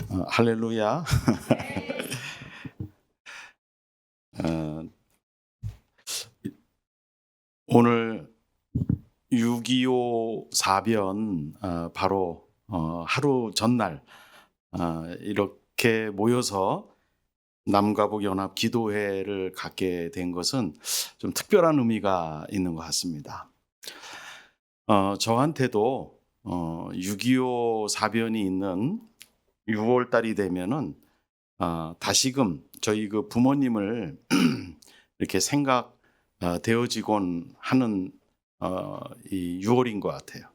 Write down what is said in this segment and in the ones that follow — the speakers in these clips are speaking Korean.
할렐루야. 어, 오늘 6.25 사변 바로 하루 전날 이렇게 모여서 남과북 연합 기도회를 갖게 된 것은 좀 특별한 의미가 있는 것 같습니다. 저한테도 6.25 사변이 있는 6월 달이 되면은 다시금 저희 그 부모님을 이렇게 되어지곤 하는 이 6월인 것 같아요.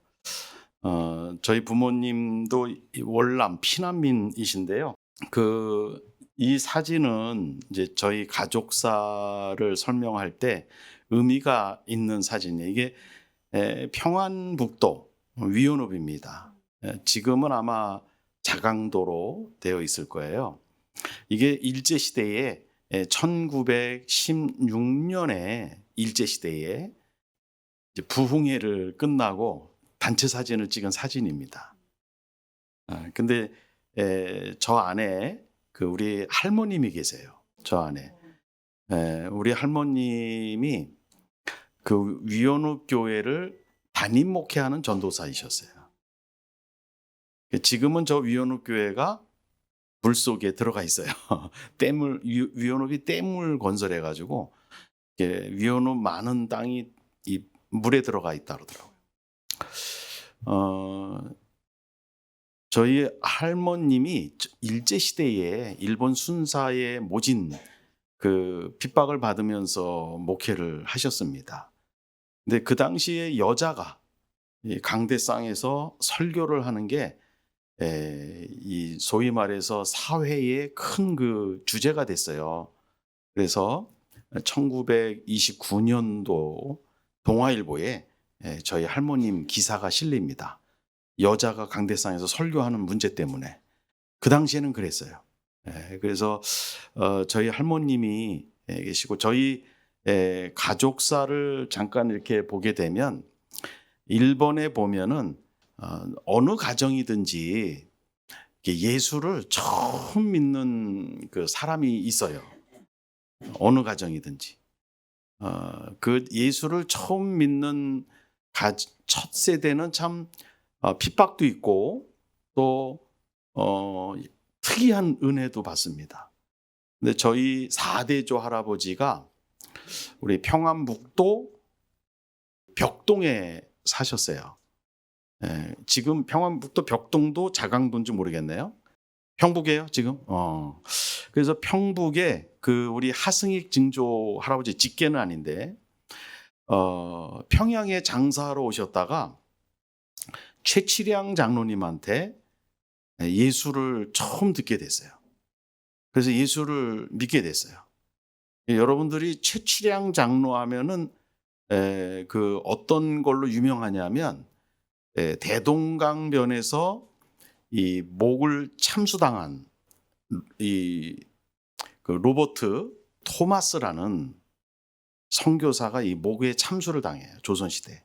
저희 부모님도 월남 피난민이신데요. 이 사진은 이제 저희 가족사를 설명할 때 의미가 있는 사진이에요. 이게 평안북도 위원읍입니다. 지금은 아마 자강도로 되어 있을 거예요. 이게 일제시대에 1916년에 일제시대에 부흥회를 끝나고 단체 사진을 찍은 사진입니다. 근데 저 안에 우리 할머님이 계세요. 저 안에. 우리 할머님이 그 위원읍 교회를 담임 목회하는 전도사이셨어요. 지금은 저 위원읍 교회가 물 속에 들어가 있어요. 위원읍이 댐을 건설해 가지고 위원읍 많은 땅이 이 물에 들어가 있다 그러더라고요. 저희 할머님이 일제 시대에 일본 순사에 모진 그 핍박을 받으면서 목회를 하셨습니다. 근데 그 당시에 여자가 이 강대상에서 설교를 하는 게 이 소위 말해서 사회의 큰 그 주제가 됐어요. 그래서 1929년도 동아일보에 저희 할머님 기사가 실립니다. 여자가 강대상에서 설교하는 문제 때문에. 그 당시에는 그랬어요. 그래서 저희 할머님이 계시고 저희 가족사를 잠깐 이렇게 보게 되면 일본에 보면은 어느 가정이든지 예수를 처음 믿는 그 사람이 있어요. 어느 가정이든지. 그 예수를 처음 믿는 첫 세대는 참 핍박도 있고 또 특이한 은혜도 받습니다. 근데 저희 4대조 할아버지가 우리 평안북도 벽동에 사셨어요. 지금 평안북도 벽동도 자강도인지 모르겠네요. 평북이에요, 지금? 그래서 평북에 우리 하승익 증조 할아버지 직계는 아닌데, 평양에 장사하러 오셨다가 최치량 장로님한테 예수를 처음 듣게 됐어요. 그래서 예수를 믿게 됐어요. 여러분들이 최치량 장로 하면은 어떤 걸로 유명하냐면 대동강변에서 이 목을 참수당한 그 로버트 토마스라는 선교사가 이 목에 참수를 당해요. 조선시대.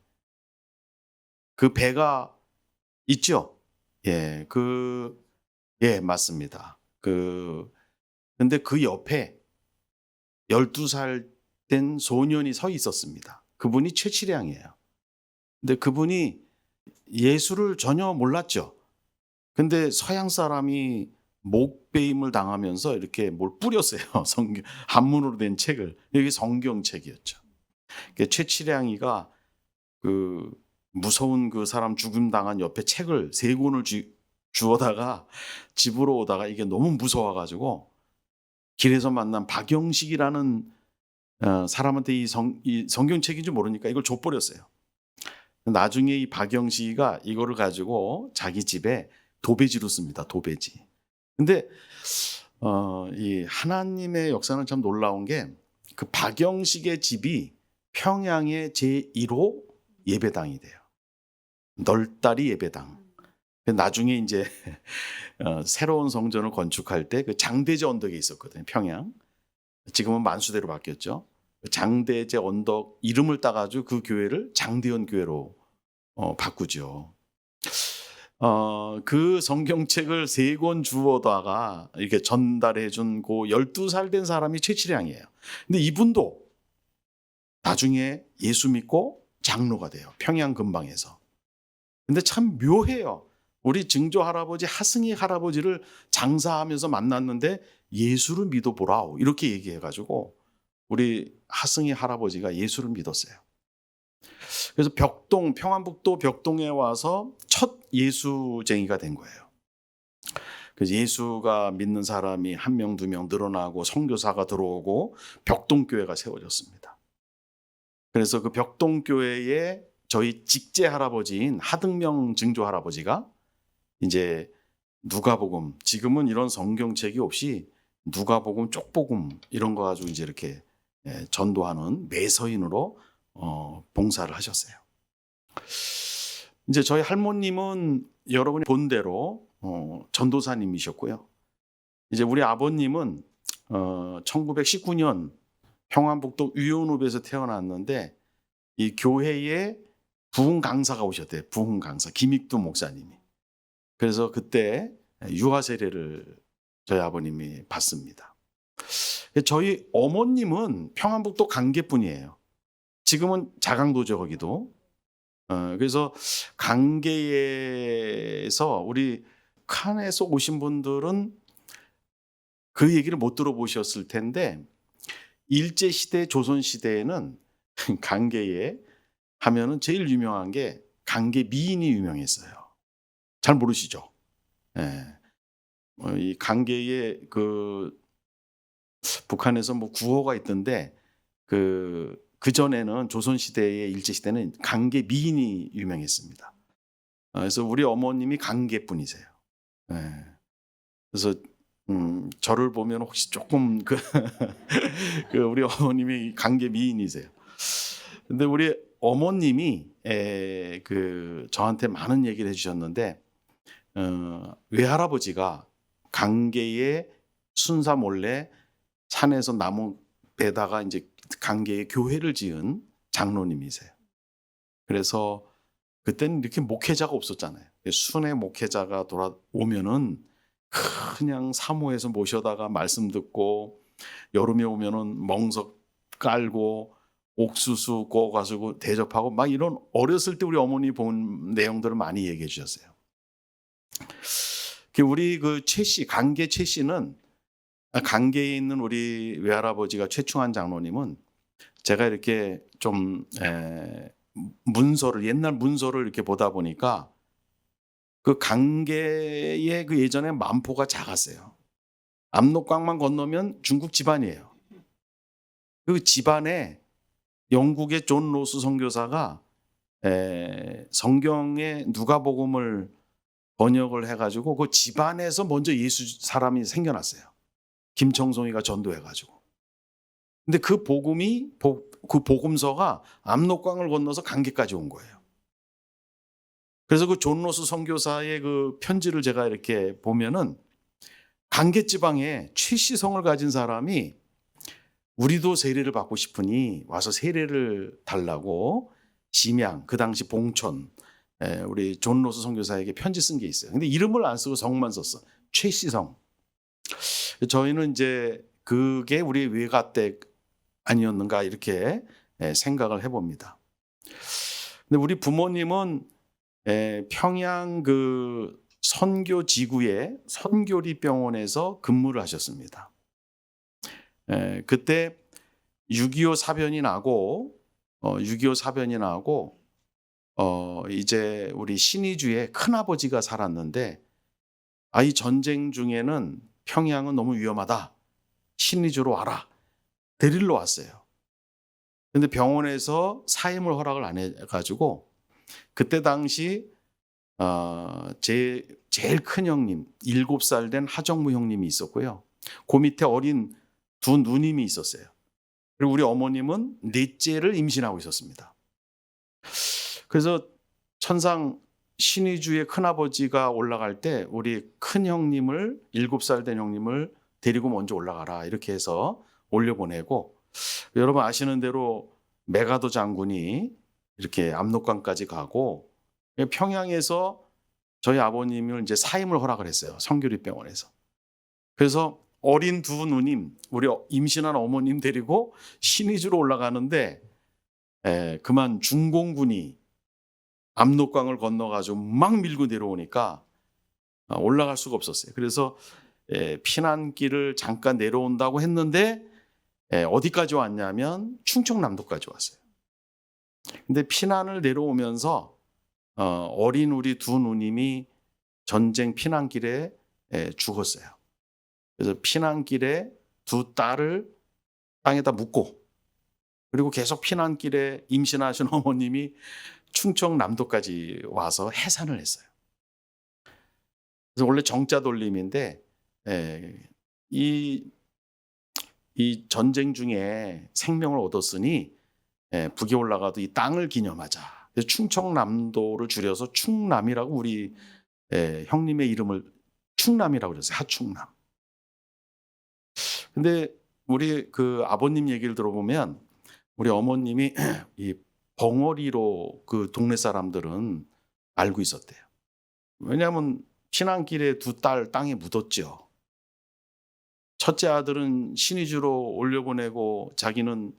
그 배가 있죠? 예, 맞습니다. 근데 그 옆에 12살 된 소년이 서 있었습니다. 그분이 최치량이에요. 근데 그분이 예수를 전혀 몰랐죠. 근데 서양 사람이 목베임을 당하면서 이렇게 뭘 뿌렸어요. 한문으로 된 책을. 이게 성경책이었죠. 최치량이가 무서운 그 사람 죽음 당한 옆에 책을 3권을 주워다가 집으로 오다가 이게 너무 무서워가지고 길에서 만난 박영식이라는 사람한테 이 성경책인지 모르니까 이걸 줘버렸어요. 나중에 이 박영식이가 이거를 가지고 자기 집에 도배지로 씁니다. 도배지. 근데 이 하나님의 역사는 참 놀라운 게 그 박영식의 집이 평양의 제1호 예배당이 돼요. 널다리 예배당. 나중에 이제 새로운 성전을 건축할 때 그 장대제 언덕에 있었거든요. 평양. 지금은 만수대로 바뀌었죠. 장대제 언덕 이름을 따가지고 그 교회를 장대현 교회로 바꾸죠. 그 성경책을 3권 주워다가 이렇게 전달해 준 그 12살 된 사람이 최치량이에요. 근데 이분도 나중에 예수 믿고 장로가 돼요. 평양 근방에서. 근데 참 묘해요. 우리 증조 할아버지 하승희 할아버지를 장사하면서 만났는데 예수를 믿어보라오 이렇게 얘기해가지고 우리 하승희 할아버지가 예수를 믿었어요. 그래서 평안북도 벽동에 와서 첫 예수쟁이가 된 거예요. 그래서 예수가 믿는 사람이 1명, 2명 늘어나고 선교사가 들어오고 벽동교회가 세워졌습니다. 그래서 그 벽동교회에 저희 직제 할아버지인 하등명 증조 할아버지가 이제 누가복음, 지금은 이런 성경책이 없이 누가복음, 쪽복음 이런 거 가지고 이제 이렇게 전도하는 매서인으로 봉사를 하셨어요. 이제 저희 할머님은 여러분이 본 대로 전도사님이셨고요. 이제 우리 아버님은 1919년 평안북도 위원읍에서 태어났는데 이 교회에 부흥 강사가 오셨대요. 부흥 강사 김익두 목사님이. 그래서 그때 유아 세례를 저희 아버님이 받습니다. 저희 어머님은 평안북도 강계분이에요. 지금은 자강도죠 거기도. 그래서 강계에서 우리 북한에서 오신 분들은 그 얘기를 못 들어보셨을 텐데 일제시대 조선시대에는 강계에 하면은 제일 유명한 게 강계 미인이 유명했어요. 잘 모르시죠? 예. 이 강계에 그 북한에서 뭐 구호가 있던데 그 전에는 조선시대의 일제시대는 강계 미인이 유명했습니다. 그래서 우리 어머님이 강계 분이세요. 예. 그래서 저를 보면 혹시 조금 그 우리 어머님이 강계 미인이세요. 근데 우리 어머님이 그 저한테 많은 얘기를 해주셨는데 외할아버지가 강계에 순사 몰래 산에서 나무 베다가 이제 강계에 교회를 지은 장로님이세요. 그래서 그때는 이렇게 목회자가 없었잖아요. 순회 목회자가 돌아오면은 그냥 사모해서 모셔다가 말씀 듣고 여름에 오면은 멍석 깔고 옥수수 구워가지고 대접하고 막 이런 어렸을 때 우리 어머니 본 내용들을 많이 얘기해 주셨어요. 우리 그 최씨 강계 최씨는 강계에 있는 우리 외할아버지가 최충환 장로님은 제가 이렇게 좀 문서를 옛날 문서를 이렇게 보다 보니까 그 강계의 그 예전에 만포가 작았어요. 압록강만 건너면 중국 집안이에요. 그 집안에 영국의 존 로스 선교사가 성경의 누가복음을 번역을 해가지고 그 집안에서 먼저 예수 사람이 생겨났어요. 김청송이가 전도해가지고. 근데 그 복음이 그 복음서가 압록강을 건너서 강계까지 온 거예요. 그래서 그 존 로스 선교사의 그 편지를 제가 이렇게 보면은 강계 지방에 최씨성을 가진 사람이 우리도 세례를 받고 싶으니 와서 세례를 달라고 심양 그 당시 봉천 우리 존 로스 선교사에게 편지 쓴 게 있어요. 근데 이름을 안 쓰고 성만 썼어. 최씨성. 저희는 이제 그게 우리 외가댁 아니었는가 이렇게 생각을 해봅니다. 근데 우리 부모님은 평양 그 선교 지구의 선교리 병원에서 근무를 하셨습니다. 그때 6.25 사변이 나고 이제 우리 신의주의 큰아버지가 살았는데 이 전쟁 중에는 평양은 너무 위험하다. 신의주로 와라. 데리러 왔어요. 근데 병원에서 사임을 허락을 안 해가지고 그때 당시 제일 큰 형님 7살 된 하정무 형님이 있었고요. 그 밑에 어린 2 누님이 있었어요. 그리고 우리 어머님은 넷째를 임신하고 있었습니다. 그래서 천상 신의주의 큰아버지가 올라갈 때 우리 큰 형님을 7살 된 형님을 데리고 먼저 올라가라 이렇게 해서 올려보내고 여러분 아시는 대로 메가도 장군이 이렇게 압록강까지 가고 평양에서 저희 아버님을 이제 사임을 허락을 했어요. 성교립병원에서. 그래서 어린 두 누님, 우리 임신한 어머님 데리고 신의주로 올라가는데 그만 중공군이 압록강을 건너가지고 막 밀고 내려오니까 올라갈 수가 없었어요. 그래서 피난길을 잠깐 내려온다고 했는데 어디까지 왔냐면 충청남도까지 왔어요. 근데 피난을 내려오면서 어린 우리 두 누님이 전쟁 피난길에 죽었어요. 그래서 피난길에 두 딸을 땅에다 묻고, 그리고 계속 피난길에 임신하신 어머님이 충청남도까지 와서 해산을 했어요. 그래서 원래 정자 돌림인데 이 전쟁 중에 생명을 얻었으니 북에 올라가도 이 땅을 기념하자. 그래서 충청남도를 줄여서 충남이라고 우리 형님의 이름을 충남이라고 그랬어요. 하충남. 근데 우리 그 아버님 얘기를 들어보면 우리 어머님이 이 벙어리로 그 동네 사람들은 알고 있었대요. 왜냐하면 피난길에 두 딸 땅에 묻었죠. 첫째 아들은 신의주로 올려보내고 자기는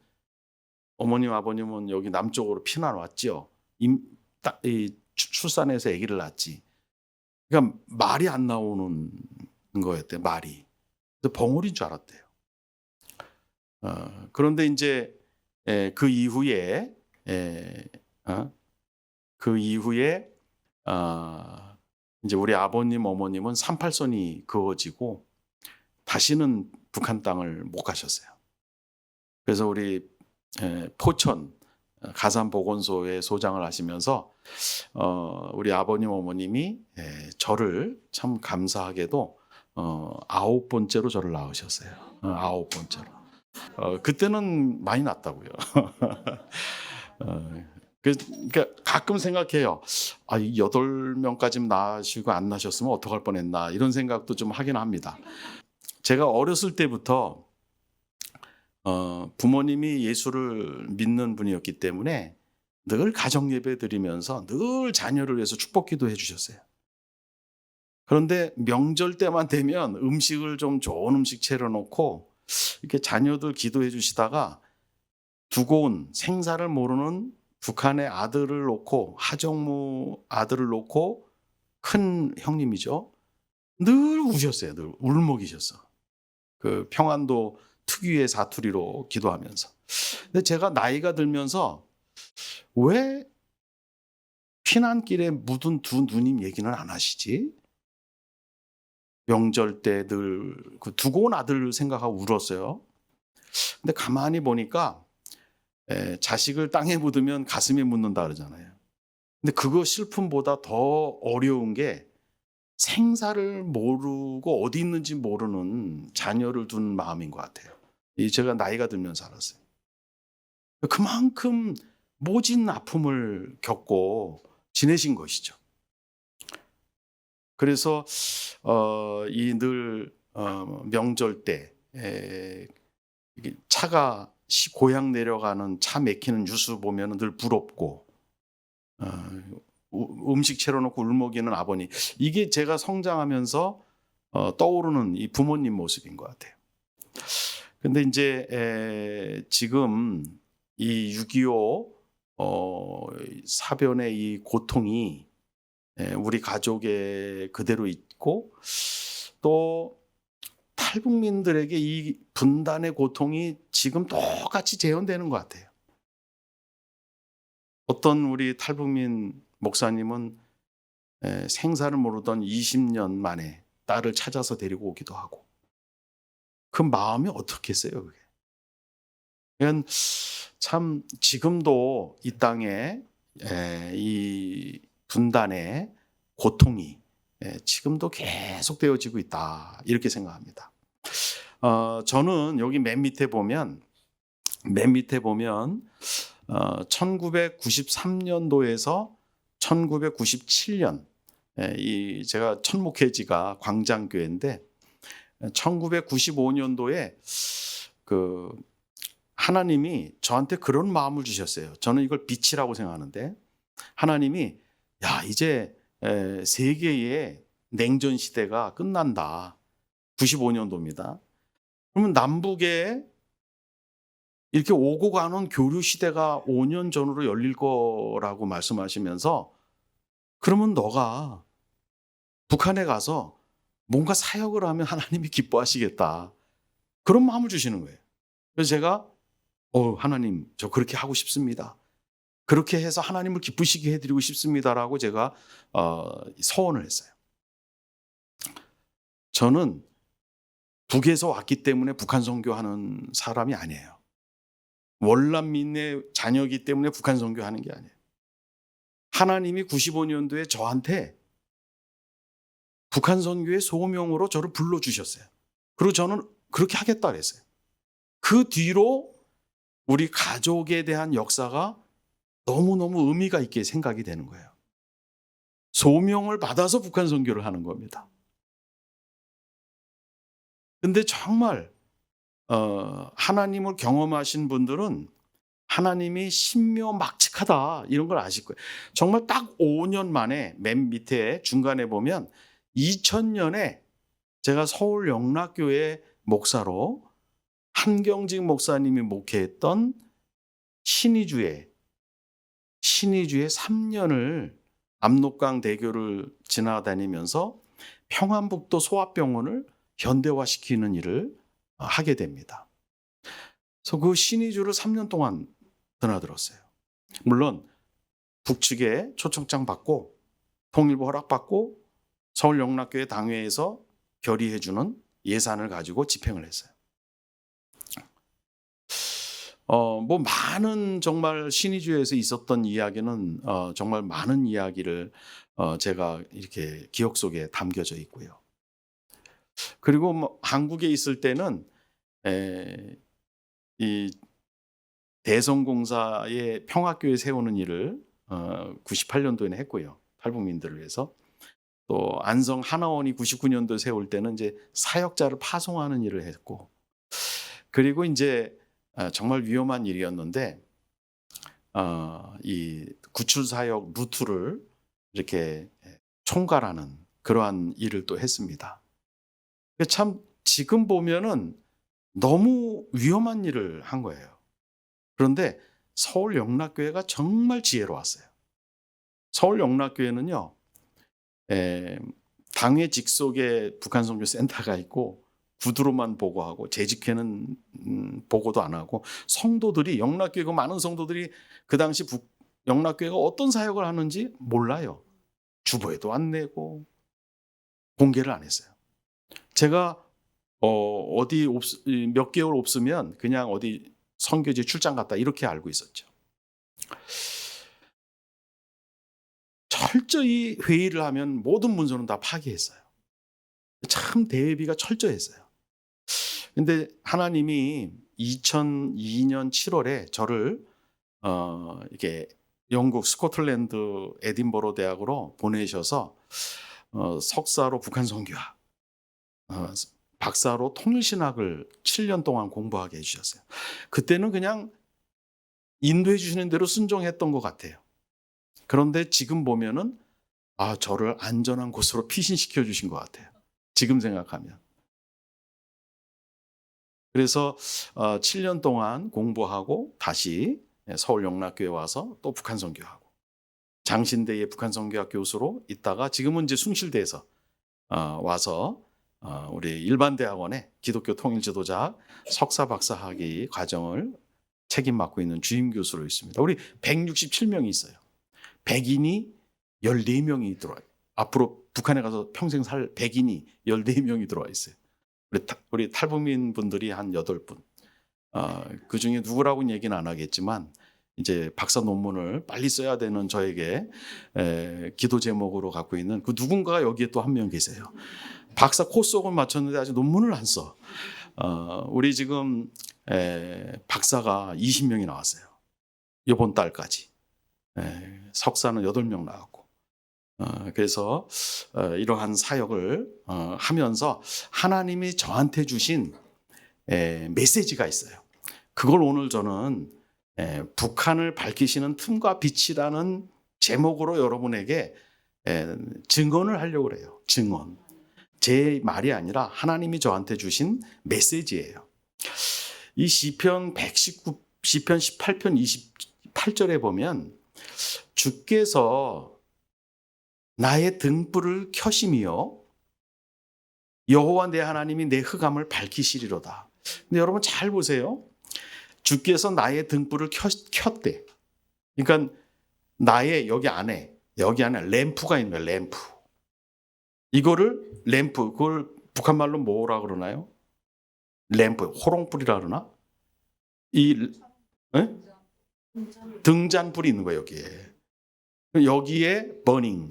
어머님 아버님은 여기 남쪽으로 피난 왔죠. 출산해서 아기를 낳았지. 그러니까 말이 안 나오는 거였대. 말이. 그래서 벙어리인 줄 알았대요. 그런데 이제 그 이후에 이제 우리 아버님 어머님은 38선이 그어지고 다시는 북한 땅을 못 가셨어요. 그래서 우리 포천 가산보건소에 소장을 하시면서 우리 아버님 어머님이 저를 참 감사하게도 9번째로 저를 낳으셨어요. 9번째로. 그때는 많이 낳았다고요. 그러니까 가끔 생각해요. 8명까지 낳으시고 안 낳으셨으면 어떡할 뻔했나 이런 생각도 좀 하긴 합니다. 제가 어렸을 때부터 부모님이 예수를 믿는 분이었기 때문에 늘 가정 예배 드리면서 늘 자녀를 위해서 축복 기도해 주셨어요. 그런데 명절 때만 되면 음식을 좀 좋은 음식 차려놓고 이렇게 자녀들 기도해 주시다가 두고 온 생사를 모르는 북한의 아들을 놓고, 하정무 아들을 놓고, 큰 형님이죠. 늘 우셨어요. 늘 울먹이셨어. 그 평안도 특유의 사투리로 기도하면서. 근데 제가 나이가 들면서 왜 피난길에 묻은 두 누님 얘기는 안 하시지? 명절 때 늘 그 두고 온 아들 생각하고 울었어요. 근데 가만히 보니까 자식을 땅에 묻으면 가슴에 묻는다 그러잖아요. 근데 그거 슬픔보다 더 어려운 게 생사를 모르고 어디 있는지 모르는 자녀를 둔 마음인 것 같아요. 제가 나이가 들면서 알았어요. 그만큼 모진 아픔을 겪고 지내신 것이죠. 그래서 이 늘 명절 때 차가 고향 내려가는 차 막히는 뉴스 보면 늘 부럽고 음식 차려놓고 울먹이는 아버님, 이게 제가 성장하면서 떠오르는 이 부모님 모습인 것 같아요. 근데 이제 지금 이 6.25 사변의 이 고통이 우리 가족에 그대로 있고, 또 탈북민들에게 이 분단의 고통이 지금 똑같이 재현되는 것 같아요. 어떤 우리 탈북민 목사님은 생사를 모르던 20년 만에 딸을 찾아서 데리고 오기도 하고, 그 마음이 어떻겠어요, 그게. 그러니까 참 지금도 이 땅에 이 분단의 고통이 지금도 계속되어지고 있다, 이렇게 생각합니다. 저는 여기 맨 밑에 보면 1993년도에서 1997년, 이 제가 첫 목회지가 광장교회인데 1995년도에 그 하나님이 저한테 그런 마음을 주셨어요. 저는 이걸 빛이라고 생각하는데 하나님이 야, 이제 세계의 냉전 시대가 끝난다. 95년도입니다. 그러면 남북에 이렇게 오고 가는 교류 시대가 5년 전으로 열릴 거라고 말씀하시면서 그러면 너가 북한에 가서 뭔가 사역을 하면 하나님이 기뻐하시겠다. 그런 마음을 주시는 거예요. 그래서 제가 하나님 저 그렇게 하고 싶습니다. 그렇게 해서 하나님을 기쁘시게 해드리고 싶습니다라고 제가 서원을 했어요. 저는 북에서 왔기 때문에 북한 선교하는 사람이 아니에요. 월남민의 자녀이기 때문에 북한 선교하는 게 아니에요. 하나님이 95년도에 저한테 북한 선교의 소명으로 저를 불러주셨어요. 그리고 저는 그렇게 하겠다 그랬어요. 그 뒤로 우리 가족에 대한 역사가 너무너무 의미가 있게 생각이 되는 거예요. 소명을 받아서 북한 선교를 하는 겁니다. 근데 정말 하나님을 경험하신 분들은 하나님이 신묘막측하다 이런 걸 아실 거예요. 정말 딱 5년 만에 맨 밑에 중간에 보면 2000년에 제가 서울 영락교회 목사로 한경직 목사님이 목회했던 신의주에 3년을 압록강 대교를 지나다니면서 평안북도 소아병원을 현대화시키는 일을 하게 됩니다. 그래서 그 신의주를 3년 동안 드나들었어요. 물론 북측에 초청장 받고 통일부 허락받고 서울 영락교회 당회에서 결의해주는 예산을 가지고 집행을 했어요. 뭐 많은 정말 신의주에서 있었던 이야기는 정말 많은 이야기를 제가 이렇게 기억 속에 담겨져 있고요. 그리고 뭐 한국에 있을 때는 이 대성공사의 평화교회 세우는 일을 98년도에는 했고요. 탈북민들을 위해서. 또 안성 하나원이 99년도 세울 때는 이제 사역자를 파송하는 일을 했고, 그리고 이제 정말 위험한 일이었는데 이 구출 사역 루트를 이렇게 총괄하는 그러한 일을 또 했습니다. 참 지금 보면은 너무 위험한 일을 한 거예요. 그런데 서울 영락교회가 정말 지혜로웠어요. 서울 영락교회는요, 당회 직속에 북한 선교 센터가 있고 구두로만 보고하고 재직회는 보고도 안 하고, 성도들이 영락교회가 많은 성도들이 그 당시 영락교회가 어떤 사역을 하는지 몰라요. 주보에도 안 내고 공개를 안 했어요. 제가 어디 몇 개월 없으면 그냥 어디 선교지 출장 갔다 이렇게 알고 있었죠. 철저히 회의를 하면 모든 문서는 다 파기했어요. 참 대비가 철저했어요. 근데 하나님이 2002년 7월에 저를 이렇게 영국 스코틀랜드 에딘버러 대학으로 보내셔서 석사로 북한 선교학, 박사로 통일신학을 7년 동안 공부하게 해주셨어요. 그때는 그냥 인도해 주시는 대로 순종했던 것 같아요. 그런데 지금 보면은 저를 안전한 곳으로 피신시켜 주신 것 같아요. 지금 생각하면. 그래서 7년 동안 공부하고 다시 서울 영락교회 와서 또 북한 선교하고, 장신대의 북한 선교학 교수로 있다가 지금은 이제 숭실대에서 와서 우리 일반대학원의 기독교 통일 지도자 석사 박사 학위 과정을 책임 맡고 있는 주임 교수로 있습니다. 우리 167명이 있어요. 백인이 14명이 들어와요. 앞으로 북한에 가서 평생 살 백인이 14명이 들어와 있어요. 우리 탈북민 분들이 한 8분. 그 중에 누구라고는 얘기는 안 하겠지만 이제 박사 논문을 빨리 써야 되는 저에게 기도 제목으로 갖고 있는 그 누군가가 여기에 또 한 명 계세요. 박사 코스옥을 마쳤는데 아직 논문을 안 써. 우리 지금 박사가 20명이 나왔어요. 이번 달까지. 석사는 8명 나왔고. 그래서 이러한 사역을 하면서 하나님이 저한테 주신 메시지가 있어요. 그걸 오늘 저는 북한을 밝히시는 틈과 빛이라는 제목으로 여러분에게 증언을 하려고 그래요. 증언. 제 말이 아니라 하나님이 저한테 주신 메시지예요. 이 시편 119, 시편 18편 28절에 보면 주께서 나의 등불을 켜심이요 여호와 내 하나님이 내 흑암을 밝히시리로다. 근데 여러분 잘 보세요. 주께서 나의 등불을 켰대. 그러니까 나의 여기 안에 램프가 있는 거예요. 램프. 이거를 램프, 그걸 북한 말로 뭐라 그러나요? 램프, 호롱불이라 그러나? 등잔불이 있는 거예요, 여기에. 여기에 버닝,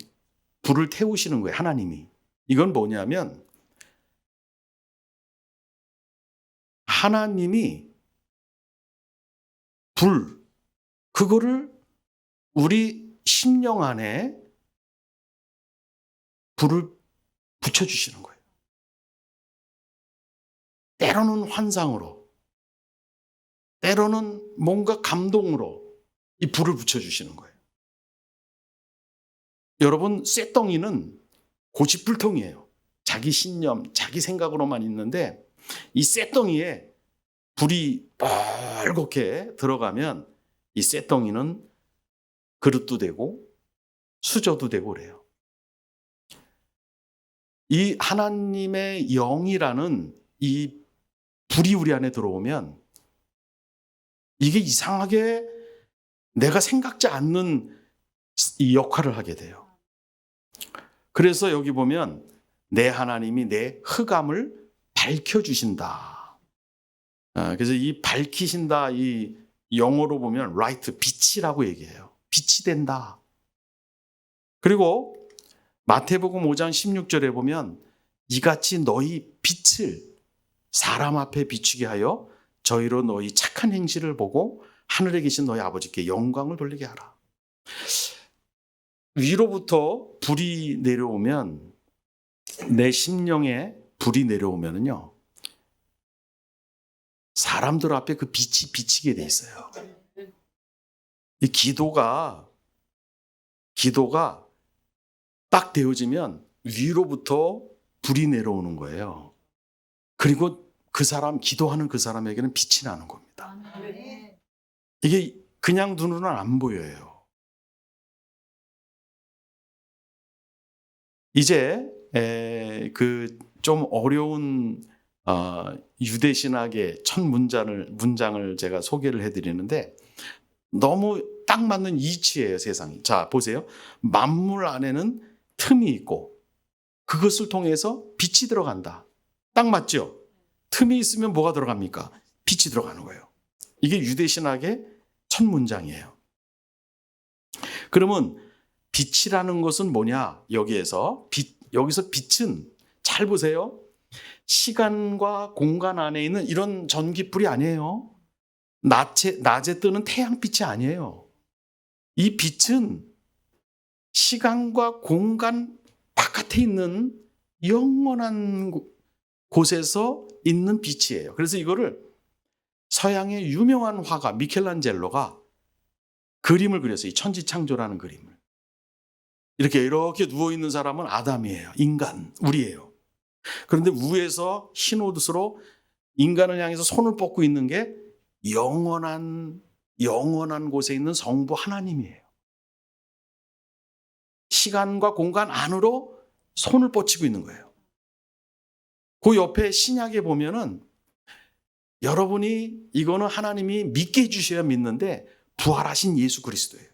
불을 태우시는 거예요, 하나님이. 이건 뭐냐면 하나님이 그거를 우리 심령 안에 불을 붙여주시는 거예요. 때로는 환상으로, 때로는 뭔가 감동으로 이 불을 붙여주시는 거예요. 여러분, 쇳덩이는 고집불통이에요. 자기 신념, 자기 생각으로만 있는데 이 쇳덩이에 불이 빨갛게 들어가면 이 쇳덩이는 그릇도 되고 수저도 되고 그래요. 이 하나님의 영이라는 이 불이 우리 안에 들어오면 이게 이상하게 내가 생각지 않는 이 역할을 하게 돼요. 그래서 여기 보면 내 하나님이 내 흑암을 밝혀주신다. 그래서 이 밝히신다, 이 영어로 보면 light, 빛이라고 얘기해요. 빛이 된다. 그리고 마태복음 5장 16절에 보면 이같이 너희 빛을 사람 앞에 비추게 하여 저희로 너희 착한 행실을 보고 하늘에 계신 너희 아버지께 영광을 돌리게 하라. 위로부터 불이 내려오면, 내 심령에 불이 내려오면은요, 사람들 앞에 그 빛이 비치게 돼 있어요. 이 기도가 딱 되어지면 위로부터 불이 내려오는 거예요. 그리고 기도하는 그 사람에게는 빛이 나는 겁니다. 이게 그냥 눈으로는 안 보여요. 이제 그 좀 어려운 유대 신학의 첫 문장을 제가 소개를 해드리는데 너무 딱 맞는 이치예요, 세상이. 자, 보세요. 만물 안에는 틈이 있고 그것을 통해서 빛이 들어간다. 딱 맞죠? 틈이 있으면 뭐가 들어갑니까? 빛이 들어가는 거예요. 이게 유대 신학의 첫 문장이에요. 그러면 빛이라는 것은 뭐냐? 여기서 빛은 잘 보세요. 시간과 공간 안에 있는 이런 전기불이 아니에요. 낮에 뜨는 태양빛이 아니에요. 이 빛은 시간과 공간 바깥에 있는 영원한 곳에서 있는 빛이에요. 그래서 이거를 서양의 유명한 화가 미켈란젤로가 그림을 그렸어요. 이 천지창조라는 그림을. 이렇게 누워있는 사람은 아담이에요. 인간, 우리예요. 그런데 위에서 흰 옷으로 인간을 향해서 손을 뻗고 있는 게 영원한 곳에 있는 성부 하나님이에요. 시간과 공간 안으로 손을 뻗치고 있는 거예요. 그 옆에 신약에 보면은 여러분이 이거는 하나님이 믿게 해주셔야 믿는데 부활하신 예수 그리스도예요.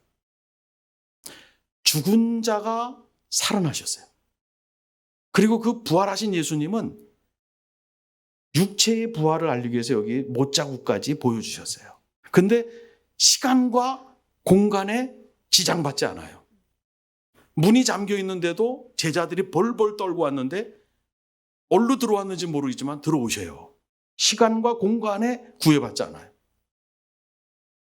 죽은 자가 살아나셨어요. 그리고 그 부활하신 예수님은 육체의 부활을 알리기 위해서 여기 못자국까지 보여주셨어요. 근데 시간과 공간에 지장받지 않아요. 문이 잠겨 있는데도 제자들이 벌벌 떨고 왔는데 어디로 들어왔는지 모르겠지만 들어오셔요. 시간과 공간에 구애받지 않아요.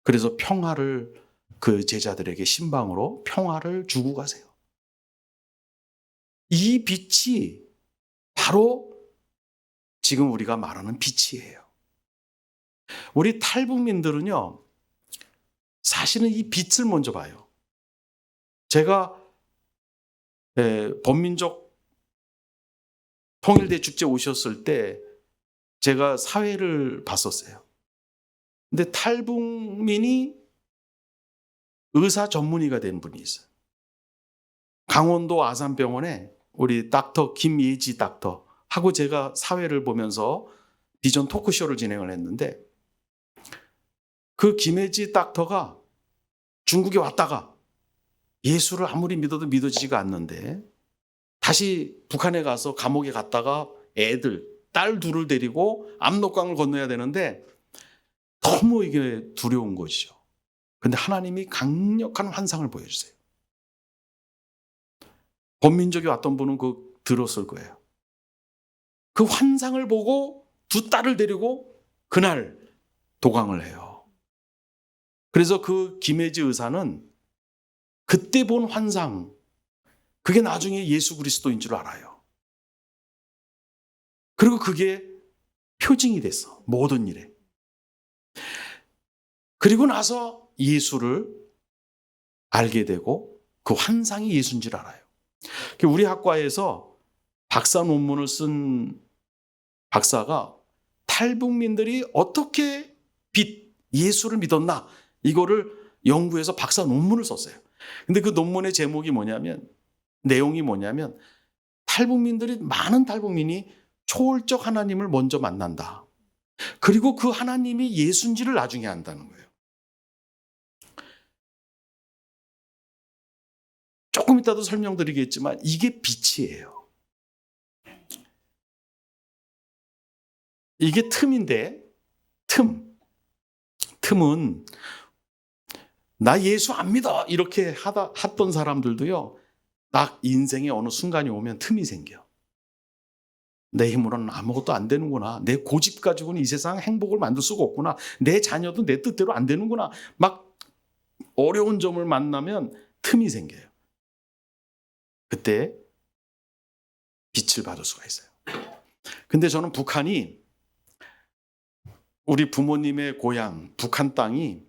그래서 평화를 그 제자들에게 신방으로 평화를 주고 가세요. 이 빛이 바로 지금 우리가 말하는 빛이에요. 우리 탈북민들은요, 사실은 이 빛을 먼저 봐요. 제가 범민족 통일대 축제 오셨을 때 제가 사회를 봤었어요. 근데 탈북민이 의사 전문의가 된 분이 있어요. 강원도 아산병원에 우리 닥터 김예지 닥터 하고 제가 사회를 보면서 비전 토크쇼를 진행을 했는데, 그 김예지 닥터가 중국에 왔다가 예수를 아무리 믿어도 믿어지지가 않는데 다시 북한에 가서 감옥에 갔다가 딸 둘을 데리고 압록강을 건너야 되는데 너무 이게 두려운 것이죠. 근데 하나님이 강력한 환상을 보여주세요. 범민족이 왔던 분은 들었을 거예요. 그 환상을 보고 두 딸을 데리고 그날 도강을 해요. 그래서 그 김혜지 의사는 그때 본 환상, 그게 나중에 예수 그리스도인 줄 알아요. 그리고 그게 표징이 됐어, 모든 일에. 그리고 나서 예수를 알게 되고 그 환상이 예수인 줄 알아요. 우리 학과에서 박사 논문을 쓴 박사가 탈북민들이 어떻게 예수를 믿었나, 이거를 연구해서 박사 논문을 썼어요. 근데 그 논문의 내용이 뭐냐면 많은 탈북민이 초월적 하나님을 먼저 만난다. 그리고 그 하나님이 예수인지를 나중에 안다는 거예요. 조금 이따도 설명드리겠지만 이게 빛이에요. 이게 틈인데, 틈은 나 예수 안 믿어 이렇게 하던 사람들도요, 딱 인생의 어느 순간이 오면 틈이 생겨. 내 힘으로는 아무것도 안 되는구나. 내 고집 가지고는 이 세상 행복을 만들 수가 없구나. 내 자녀도 내 뜻대로 안 되는구나. 막 어려운 점을 만나면 틈이 생겨요. 그때 빛을 받을 수가 있어요. 근데 저는 북한이, 우리 부모님의 고향 북한 땅이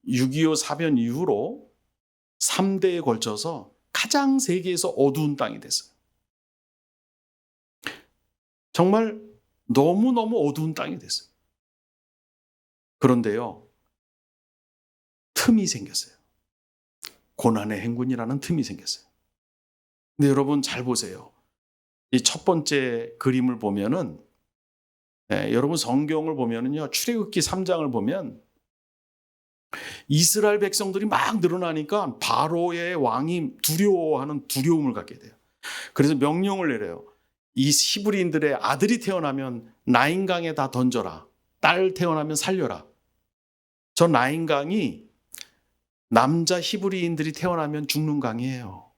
6.25 사변 이후로 3대에 걸쳐서 가장 세계에서 어두운 땅이 됐어요. 정말 너무너무 어두운 땅이 됐어요. 그런데요, 틈이 생겼어요. 고난의 행군이라는 틈이 생겼어요. 근데 여러분 잘 보세요. 이 첫 번째 그림을 보면은, 여러분 성경을 보면은요, 출애굽기 3장을 보면 이스라엘 백성들이 막 늘어나니까 바로의 왕이 두려워하는 두려움을 갖게 돼요. 그래서 명령을 내려요. 이 히브리인들의 아들이 태어나면 나인강에 다 던져라. 딸 태어나면 살려라. 저 나인강이 남자 히브리인들이 태어나면 죽는 강이에요.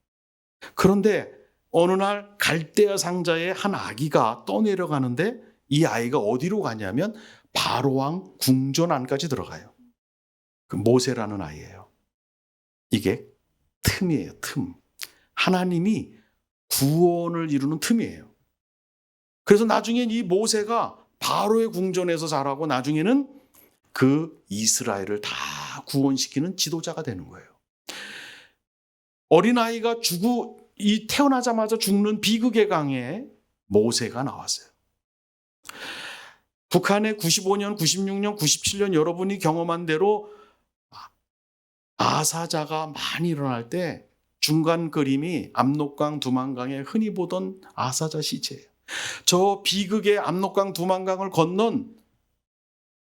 그런데 어느 날 갈대아 상자에 한 아기가 떠내려가는데 이 아이가 어디로 가냐면 바로왕 궁전 안까지 들어가요. 그 모세라는 아이예요. 이게 틈이에요, 틈. 하나님이 구원을 이루는 틈이에요. 그래서 나중엔 이 모세가 바로의 궁전에서 자라고 나중에는 그 이스라엘을 다 구원시키는 지도자가 되는 거예요. 어린아이가 태어나자마자 죽는 비극의 강에 모세가 나왔어요. 북한의 95년, 96년, 97년 여러분이 경험한 대로 아사자가 많이 일어날 때 중간 그림이 압록강, 두만강에 흔히 보던 아사자 시체예요. 저 비극의 압록강, 두만강을 건넌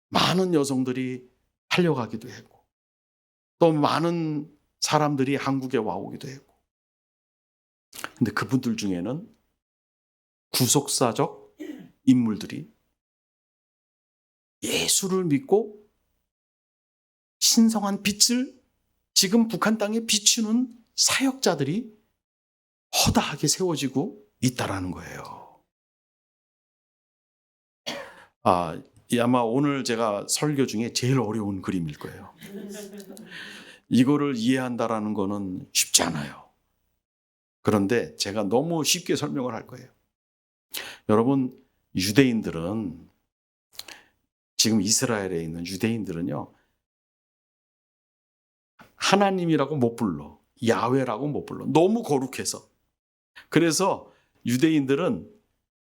많은 여성들이 팔려가기도 했고, 또 많은 사람들이 한국에 와오기도 했고, 근데 그분들 중에는 구속사적 인물들이 예수를 믿고 신성한 빛을 지금 북한 땅에 비추는 사역자들이 허다하게 세워지고 있다라는 거예요. 아마 오늘 제가 설교 중에 제일 어려운 그림일 거예요. 이거를 이해한다라는 거는 쉽지 않아요. 그런데 제가 너무 쉽게 설명을 할 거예요. 여러분, 유대인들은, 지금 이스라엘에 있는 유대인들은요, 하나님이라고 못 불러. 야훼라고 못 불러. 너무 거룩해서. 그래서 유대인들은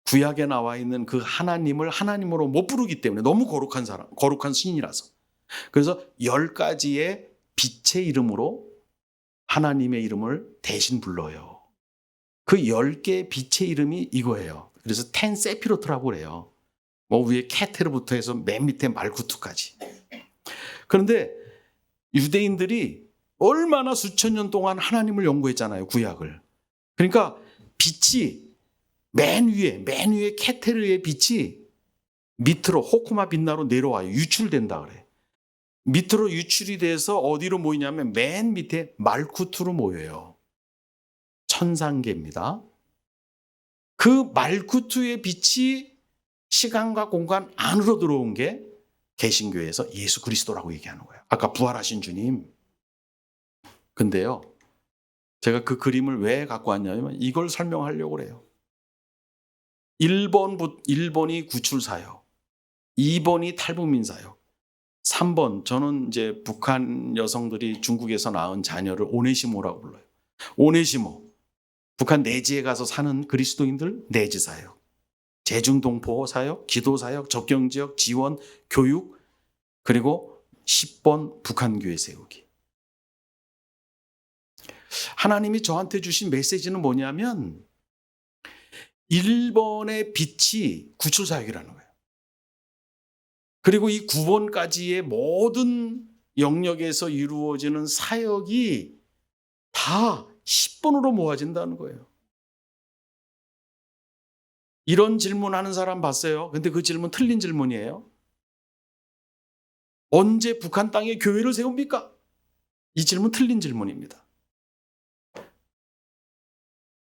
구약에 나와 있는 그 하나님을 하나님으로 못 부르기 때문에 너무 거룩한 사람, 거룩한 신이라서. 그래서 10가지의 빛의 이름으로 하나님의 이름을 대신 불러요. 그 10개의 빛의 이름이 이거예요. 그래서 텐 세피로트라고 그래요. 뭐 위에 케테르부터 해서 맨 밑에 말구투까지. 그런데 유대인들이 얼마나 수천 년 동안 하나님을 연구했잖아요, 구약을. 그러니까 빛이 맨 위에 케테르의 빛이 밑으로 호쿠마 빛나로 내려와요. 유출된다 그래. 밑으로 유출이 돼서 어디로 모이냐면 맨 밑에 말쿠투로 모여요. 천상계입니다. 그 말쿠투의 빛이 시간과 공간 안으로 들어온 게 개신교에서 예수 그리스도라고 얘기하는 거예요. 아까 부활하신 주님. 근데요, 제가 그 그림을 왜 갖고 왔냐면 이걸 설명하려고 그래요. 1번이 구출사역, 2번이 탈북민사역, 3번 저는 이제 북한 여성들이 중국에서 낳은 자녀를 오네시모라고 불러요. 오네시모, 북한 내지에 가서 사는 그리스도인들 내지사역, 재중동포사역, 기도사역, 접경지역 지원, 교육, 그리고 10번 북한교회 세우기. 하나님이 저한테 주신 메시지는 뭐냐면 1번의 빛이 구출사역이라는 거예요. 그리고 이 9번까지의 모든 영역에서 이루어지는 사역이 다 10번으로 모아진다는 거예요. 이런 질문하는 사람 봤어요. 근데 그 질문 틀린 질문이에요. 언제 북한 땅에 교회를 세웁니까? 이 질문 틀린 질문입니다.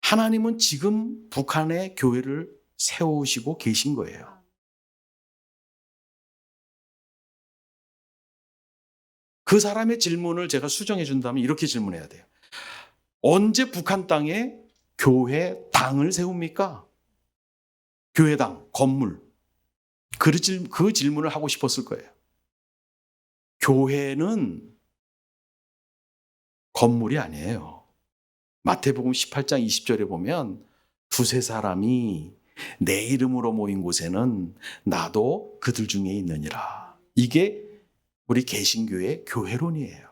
하나님은 지금 북한에 교회를 세우시고 계신 거예요. 그 사람의 질문을 제가 수정해 준다면 이렇게 질문해야 돼요. 언제 북한 땅에 교회 당을 세웁니까? 교회당, 건물. 그 질문을 하고 싶었을 거예요. 교회는 건물이 아니에요. 마태복음 18장 20절에 보면 두세 사람이 내 이름으로 모인 곳에는 나도 그들 중에 있느니라. 이게 우리 개신교의 교회론이에요.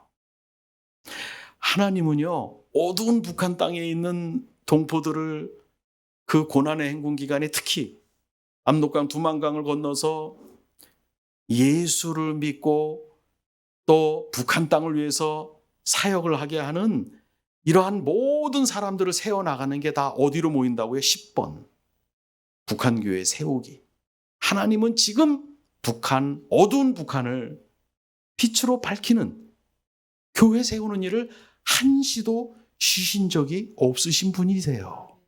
하나님은요, 어두운 북한 땅에 있는 동포들을 그 고난의 행군 기간에 특히 압록강 두만강을 건너서 예수를 믿고 또 북한 땅을 위해서 사역을 하게 하는 이러한 모든 사람들을 세워나가는 게 다 어디로 모인다고요? 10번. 북한교회 세우기. 하나님은 지금 어두운 북한을 빛으로 밝히는 교회 세우는 일을 한시도 쉬신 적이 없으신 분이세요.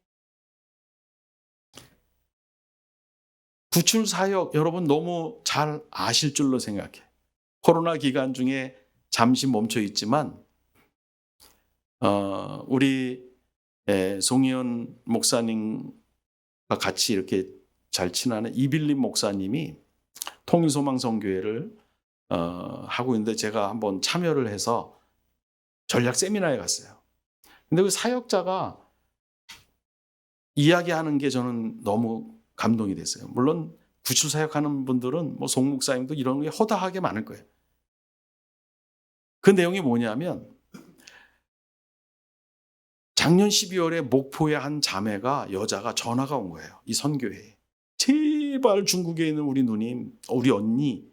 구출사역 여러분 너무 잘 아실 줄로 생각해. 코로나 기간 중에 잠시 멈춰 있지만 우리 송희연 목사님과 같이 이렇게 잘 친하는 이빌림 목사님이 통일소망성교회를 하고 있는데 제가 한번 참여를 해서 전략 세미나에 갔어요. 근데 그 사역자가 이야기하는 게 저는 너무 감동이 됐어요. 물론 구출 사역하는 분들은 뭐 송 목사님도 이런 게 허다하게 많을 거예요. 그 내용이 뭐냐면 작년 12월에 목포의 한 자매가 여자가 전화가 온 거예요. 이 선교회에. 제발 중국에 있는 우리 누님, 우리 언니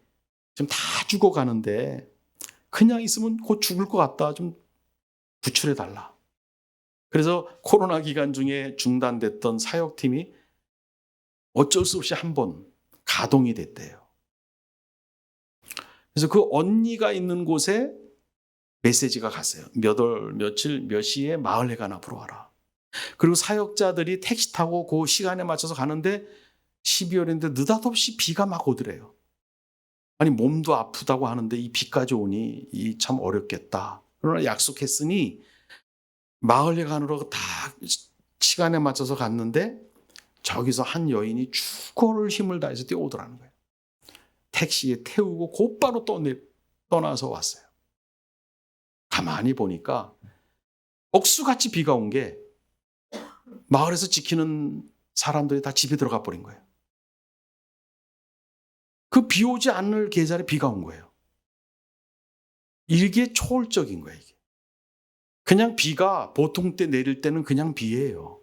지금 다 죽어가는데 그냥 있으면 곧 죽을 것 같다. 좀 구출해 달라. 그래서 코로나 기간 중에 중단됐던 사역팀이 어쩔 수 없이 한번 가동이 됐대요. 그래서 그 언니가 있는 곳에 메시지가 갔어요. 몇 월, 며칠, 몇 시에 마을회관 앞으로 와라. 그리고 사역자들이 택시 타고 그 시간에 맞춰서 가는데 12월인데 느닷없이 비가 막 오더래요. 아니 몸도 아프다고 하는데 이 비까지 오니 이 참 어렵겠다. 그러나 약속했으니 마을회관으로 다 시간에 맞춰서 갔는데 저기서 한 여인이 죽어를 힘을 다해서 뛰어오더라는 거예요. 택시에 태우고 곧바로 떠나서 왔어요. 가만히 보니까 억수같이 비가 온 게 마을에서 지키는 사람들이 다 집에 들어가 버린 거예요. 그 비 오지 않을 계절에 비가 온 거예요. 이게 초월적인 거예요. 이게. 그냥 비가 보통 때 내릴 때는 그냥 비예요.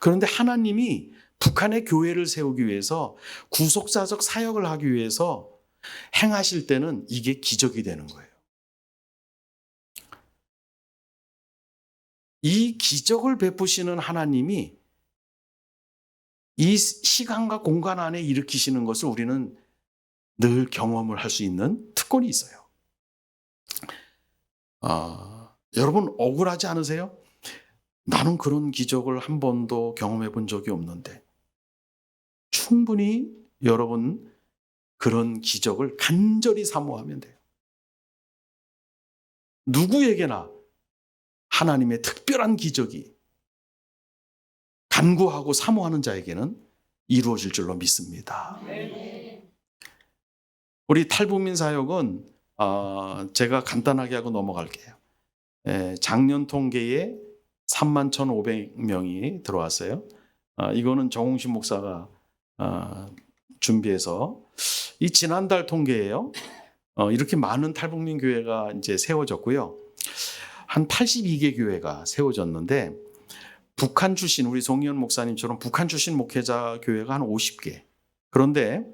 그런데 하나님이 북한의 교회를 세우기 위해서 구속사적 사역을 하기 위해서 행하실 때는 이게 기적이 되는 거예요. 이 기적을 베푸시는 하나님이 이 시간과 공간 안에 일으키시는 것을 우리는 늘 경험을 할 수 있는 특권이 있어요. 여러분 억울하지 않으세요? 나는 그런 기적을 한 번도 경험해 본 적이 없는데. 충분히 여러분 그런 기적을 간절히 사모하면 돼요. 누구에게나 하나님의 특별한 기적이 간구하고 사모하는 자에게는 이루어질 줄로 믿습니다. 우리 탈북민 사역은 제가 간단하게 하고 넘어갈게요. 작년 통계에 31,500명이 들어왔어요. 이거는 정홍신 목사가 준비해서 이 지난달 통계예요. 이렇게 많은 탈북민 교회가 이제 세워졌고요. 한 82개 교회가 세워졌는데 북한 출신 우리 송희연 목사님처럼 북한 출신 목회자 교회가 한 50개. 그런데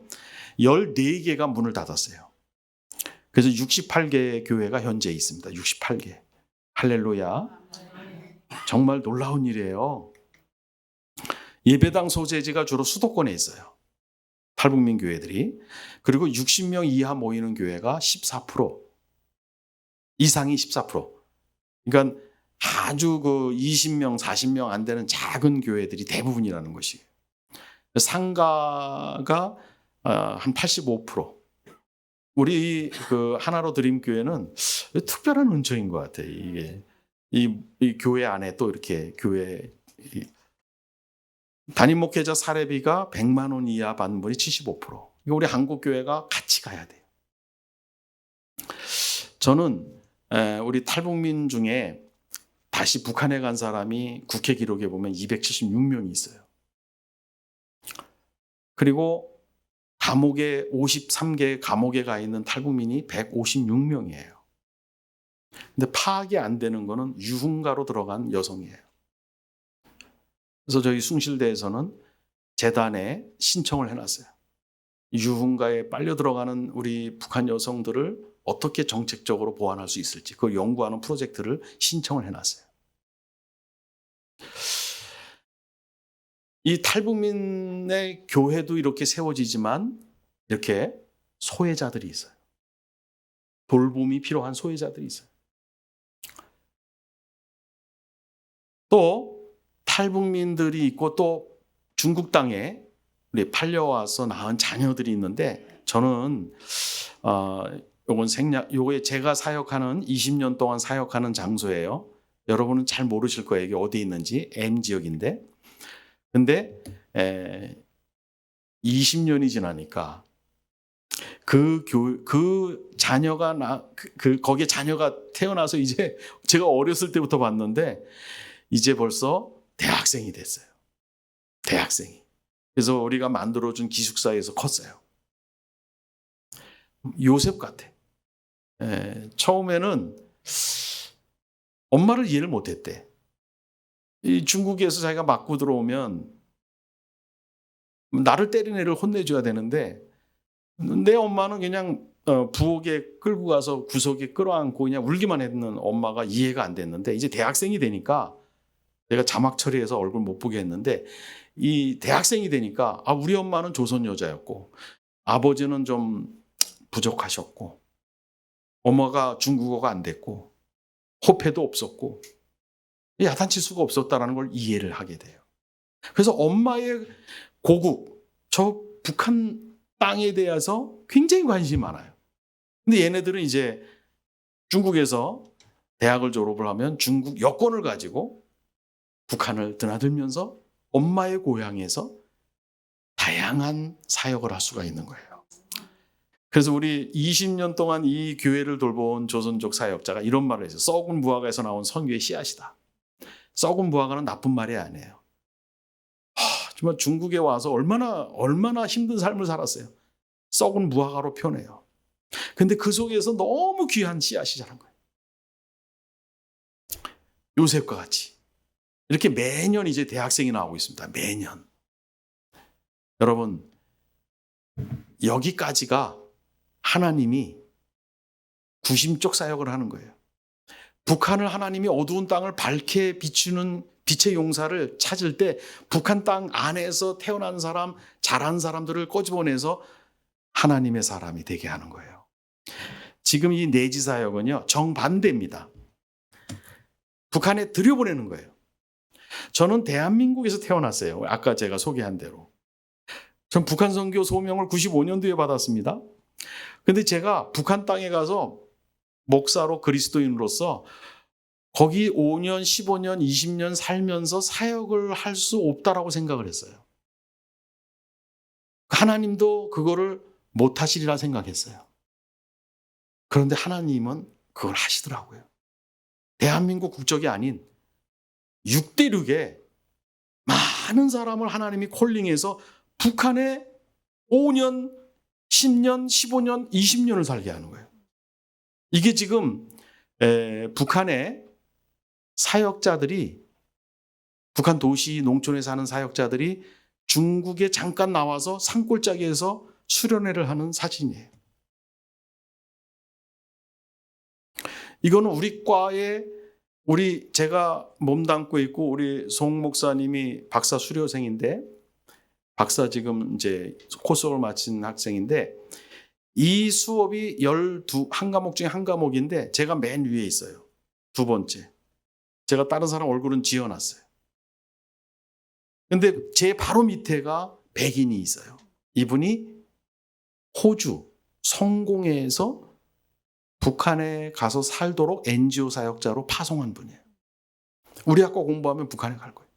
14개가 문을 닫았어요. 그래서 68개 교회가 현재 있습니다. 68개. 할렐루야. 정말 놀라운 일이에요. 예배당 소재지가 주로 수도권에 있어요. 탈북민 교회들이. 그리고 60명 이하 모이는 교회가 14%. 이상이 14%. 그러니까 아주 그 20명, 40명 안 되는 작은 교회들이 대부분이라는 것이에요. 상가가 한 85%. 우리 그 하나로 드림 교회는 특별한 은총인 것 같아요. 이게 이 교회 안에 또 이렇게 교회 담임 목회자 사례비가 100만 원 이하 받는 분이 75%. 이거 우리 한국 교회가 같이 가야 돼요. 저는 우리 탈북민 중에 다시 북한에 간 사람이 국회 기록에 보면 276명이 있어요. 그리고 감옥에 53개 감옥에 가 있는 탈북민이 156명이에요. 근데 파악이 안 되는 거는 유흥가로 들어간 여성이에요. 그래서 저희 숭실대에서는 재단에 신청을 해놨어요. 유흥가에 빨려 들어가는 우리 북한 여성들을 어떻게 정책적으로 보완할 수 있을지 그걸 연구하는 프로젝트를 신청을 해놨어요. 이 탈북민의 교회도 이렇게 세워지지만 이렇게 소외자들이 있어요. 돌봄이 필요한 소외자들이 있어요. 또 탈북민들이 있고 또 중국 땅에 우리 팔려와서 낳은 자녀들이 있는데 저는 요게 제가 사역하는 20년 동안 사역하는 장소예요. 여러분은 잘 모르실 거예요. 이게 어디 있는지 M 지역인데. 근데 20년이 지나니까 그 자녀가 거기에 자녀가 태어나서 이제 제가 어렸을 때부터 봤는데 이제 벌써 대학생이 됐어요. 대학생이. 그래서 우리가 만들어준 기숙사에서 컸어요. 요셉 같아. 처음에는 엄마를 이해를 못했대. 이 중국에서 자기가 맞고 들어오면 나를 때린 애를 혼내줘야 되는데 내 엄마는 그냥 부엌에 끌고 가서 구석에 끌어안고 그냥 울기만 했는 엄마가 이해가 안 됐는데 이제 대학생이 되니까 내가 자막 처리해서 얼굴 못 보게 했는데 이 대학생이 되니까 우리 엄마는 조선 여자였고 아버지는 좀 부족하셨고 엄마가 중국어가 안 됐고 호패도 없었고 야단칠 수가 없었다는 걸 이해를 하게 돼요. 그래서 엄마의 고국, 저 북한 땅에 대해서 굉장히 관심이 많아요. 근데 얘네들은 이제 중국에서 대학을 졸업을 하면 중국 여권을 가지고 북한을 드나들면서 엄마의 고향에서 다양한 사역을 할 수가 있는 거예요. 그래서 우리 20년 동안 이 교회를 돌본 조선족 사역자가 이런 말을 했어요. 썩은 무화과에서 나온 선교의 씨앗이다. 썩은 무화과는 나쁜 말이 아니에요. 정말 중국에 와서 얼마나 힘든 삶을 살았어요. 썩은 무화과로 표현해요. 근데 그 속에서 너무 귀한 씨앗이 자란 거예요. 요셉과 같이. 이렇게 매년 이제 대학생이 나오고 있습니다. 매년. 여러분, 여기까지가 하나님이 구심적 사역을 하는 거예요. 북한을 하나님이 어두운 땅을 밝게 비추는 빛의 용사를 찾을 때 북한 땅 안에서 태어난 사람, 자란 사람들을 꼬집어내서 하나님의 사람이 되게 하는 거예요. 지금 이 내지 사역은요, 정반대입니다. 북한에 들여보내는 거예요. 저는 대한민국에서 태어났어요. 아까 제가 소개한 대로. 전 북한 선교 소명을 95년도에 받았습니다. 근데 제가 북한 땅에 가서 목사로 그리스도인으로서 거기 5년, 15년, 20년 살면서 사역을 할 수 없다라고 생각을 했어요. 하나님도 그거를 못하시리라 생각했어요. 그런데 하나님은 그걸 하시더라고요. 대한민국 국적이 아닌 6대륙에 많은 사람을 하나님이 콜링해서 북한에 5년, 10년, 15년, 20년을 살게 하는 거예요. 이게 지금 북한의 사역자들이, 북한 도시 농촌에 사는 사역자들이 중국에 잠깐 나와서 산골짜기에서 수련회를 하는 사진이에요. 이거는 우리 과에 제가 몸담고 있고 우리 송 목사님이 박사 수료생인데, 박사 지금 이제 코스를 마친 학생인데, 이 수업이 한 과목 중에 한 과목인데 제가 맨 위에 있어요. 두 번째. 제가 다른 사람 얼굴은 지어놨어요. 근데 제 바로 밑에가 백인이 있어요. 이분이 호주 성공회에서 북한에 가서 살도록 NGO 사역자로 파송한 분이에요. 우리 학과 공부하면 북한에 갈 거예요.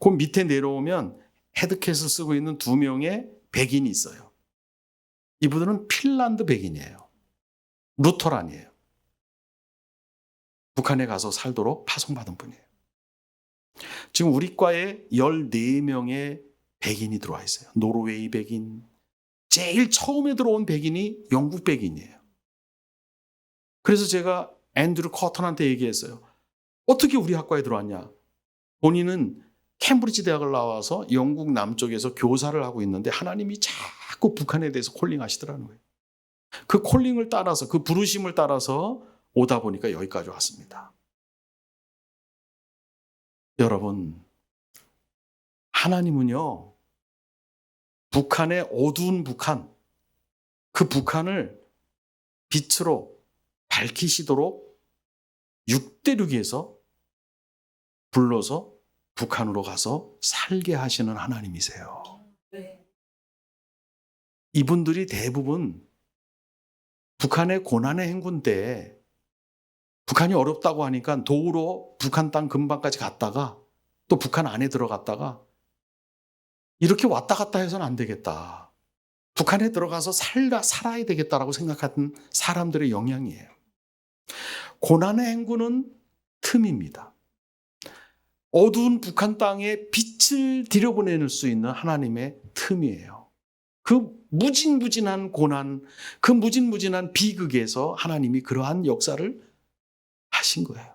그 밑에 내려오면 헤드캣을 쓰고 있는 2명의 백인이 있어요. 이분들은 핀란드 백인이에요. 루터란이에요. 북한에 가서 살도록 파송받은 분이에요. 지금 우리 과에 14명의 백인이 들어와 있어요. 노르웨이 백인. 제일 처음에 들어온 백인이 영국 백인이에요. 그래서 제가 앤드류 커튼한테 얘기했어요. 어떻게 우리 학과에 들어왔냐? 본인은 캠브리지 대학을 나와서 영국 남쪽에서 교사를 하고 있는데 하나님이 자꾸 북한에 대해서 콜링하시더라는 거예요. 그 콜링을 따라서, 그 부르심을 따라서 오다 보니까 여기까지 왔습니다. 여러분, 하나님은요, 북한의 어두운 북한, 그 북한을 빛으로 밝히시도록 6대륙에서 불러서 북한으로 가서 살게 하시는 하나님이세요. 이분들이 대부분 북한의 고난의 행군 때 북한이 어렵다고 하니까 도우러 북한 땅 근방까지 갔다가 또 북한 안에 들어갔다가 이렇게 왔다 갔다 해서는 안 되겠다. 북한에 들어가서 살아야 되겠다라고 생각하는 사람들의 영향이에요. 고난의 행군은 틈입니다. 어두운 북한 땅에 빛을 들여보낼 수 있는 하나님의 틈이에요. 그 무진무진한 고난, 그 무진무진한 비극에서 하나님이 그러한 역사를 하신 거예요.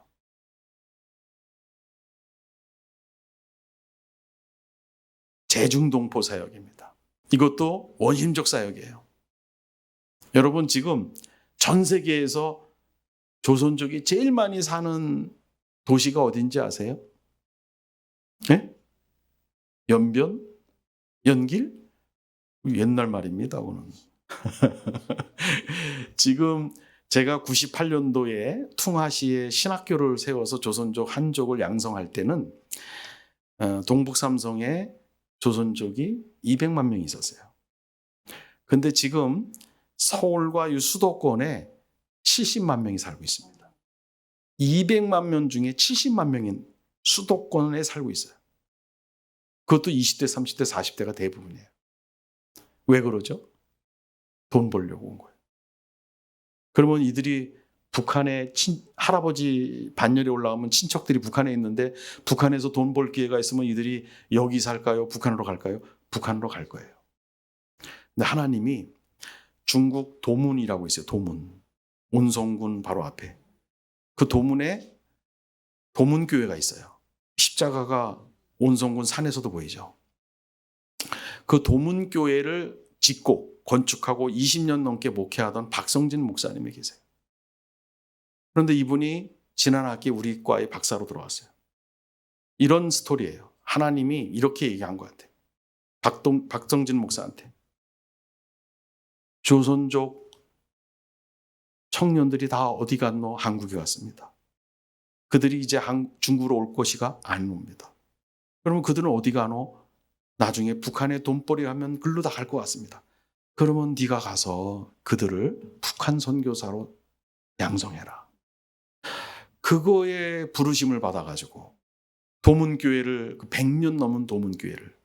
제중동포 사역입니다. 이것도 원심적 사역이에요. 여러분, 지금 전 세계에서 조선족이 제일 많이 사는 도시가 어딘지 아세요? 네? 연변? 연길? 옛날 말입니다, 오늘. 지금 제가 98년도에 퉁하시에 신학교를 세워서 조선족 한족을 양성할 때는 동북 삼성에 조선족이 200만 명이 있었어요. 근데 지금 서울과 이 수도권에 70만 명이 살고 있습니다. 200만 명 중에 70만 명이 수도권에 살고 있어요. 그것도 20대, 30대, 40대가 대부분이에요. 왜 그러죠? 돈 벌려고 온 거예요. 그러면 이들이 북한에 할아버지 반열에 올라가면 친척들이 북한에 있는데 북한에서 돈 벌 기회가 있으면 이들이 여기 살까요? 북한으로 갈까요? 북한으로 갈 거예요. 근데 하나님이 중국 도문이라고 있어요. 도문. 온성군 바로 앞에. 그 도문에 도문교회가 있어요. 십자가가 온성군 산에서도 보이죠. 그 도문교회를 짓고 건축하고 20년 넘게 목회하던 박성진 목사님이 계세요. 그런데 이분이 지난 학기 우리 과의 박사로 들어왔어요. 이런 스토리예요. 하나님이 이렇게 얘기한 것 같아요. 박성진 목사한테. 조선족 청년들이 다 어디 갔노? 한국에 갔습니다. 그들이 이제 중국으로 올 것이가 안 옵니다. 그러면 그들은 어디 가노? 나중에 북한에 돈벌이 하면 글로 다 갈 것 같습니다. 그러면 네가 가서 그들을 북한 선교사로 양성해라. 그거에 부르심을 받아가지고 도문교회를 100년 넘은 도문교회를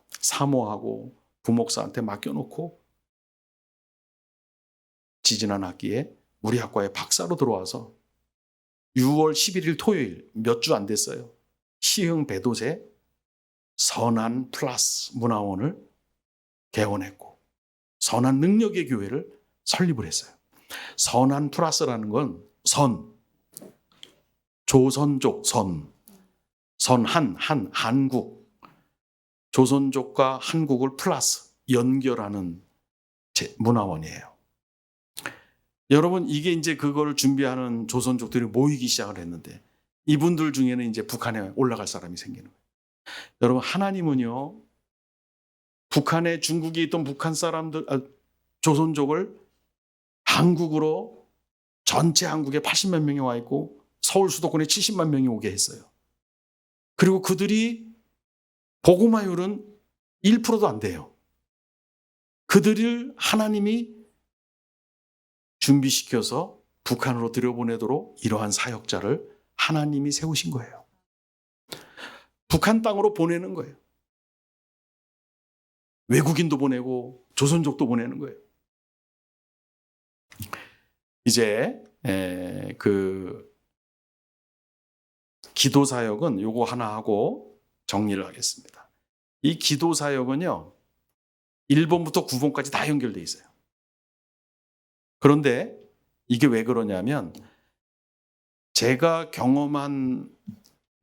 사모하고 부목사한테 맡겨놓고 지지난 학기에 우리 학과에 박사로 들어와서 6월 11일 토요일 몇 주 안 됐어요. 시흥 배도세 선한 플러스 문화원을 개원했고 선한 능력의 교회를 설립을 했어요. 선한 플러스라는 건 선, 조선족 선한 한국, 조선족과 한국을 플러스 연결하는 문화원이에요. 여러분 이게 이제 그걸 준비하는 조선족들이 모이기 시작을 했는데 이분들 중에는 이제 북한에 올라갈 사람이 생기는 거예요. 여러분 하나님은요 북한에 중국에 있던 북한 사람들 조선족을 한국으로 전체 한국에 80만 명이 와 있고 서울 수도권에 70만 명이 오게 했어요. 그리고 그들이 복음화율은 1%도 안 돼요. 그들을 하나님이 준비시켜서 북한으로 들여보내도록 이러한 사역자를 하나님이 세우신 거예요. 북한 땅으로 보내는 거예요. 외국인도 보내고 조선족도 보내는 거예요. 이제 그 기도 사역은 요거 하나 하고 정리를 하겠습니다. 이 기도 사역은요 1번부터 9번까지 다 연결돼 있어요. 그런데 이게 왜 그러냐면 제가 경험한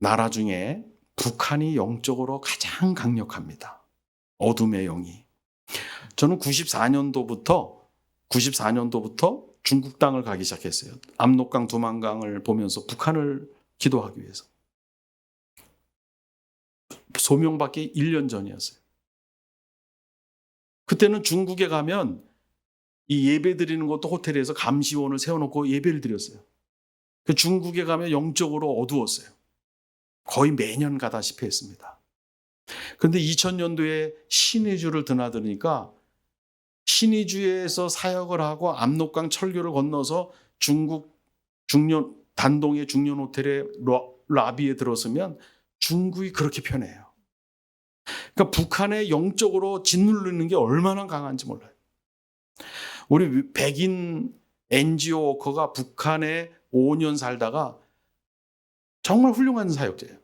나라 중에 북한이 영적으로 가장 강력합니다. 어둠의 영이. 저는 94년도부터 중국 땅을 가기 시작했어요. 압록강, 두만강을 보면서 북한을 기도하기 위해서. 소명받기 1년 전이었어요. 그때는 중국에 가면 이 예배 드리는 것도 호텔에서 감시원을 세워놓고 예배를 드렸어요. 그 중국에 가면 영적으로 어두웠어요. 거의 매년 가다시피 했습니다. 그런데 2000년도에 신의주를 드나드니까 신의주에서 사역을 하고 압록강 철교를 건너서 중국 단동의 중년 호텔의 라비에 들어서면 중국이 그렇게 편해요. 그러니까 북한의 영적으로 짓누르는 게 얼마나 강한지 몰라요. 우리 백인 NGO 워커가 북한에 5년 살다가 정말 훌륭한 사역자예요.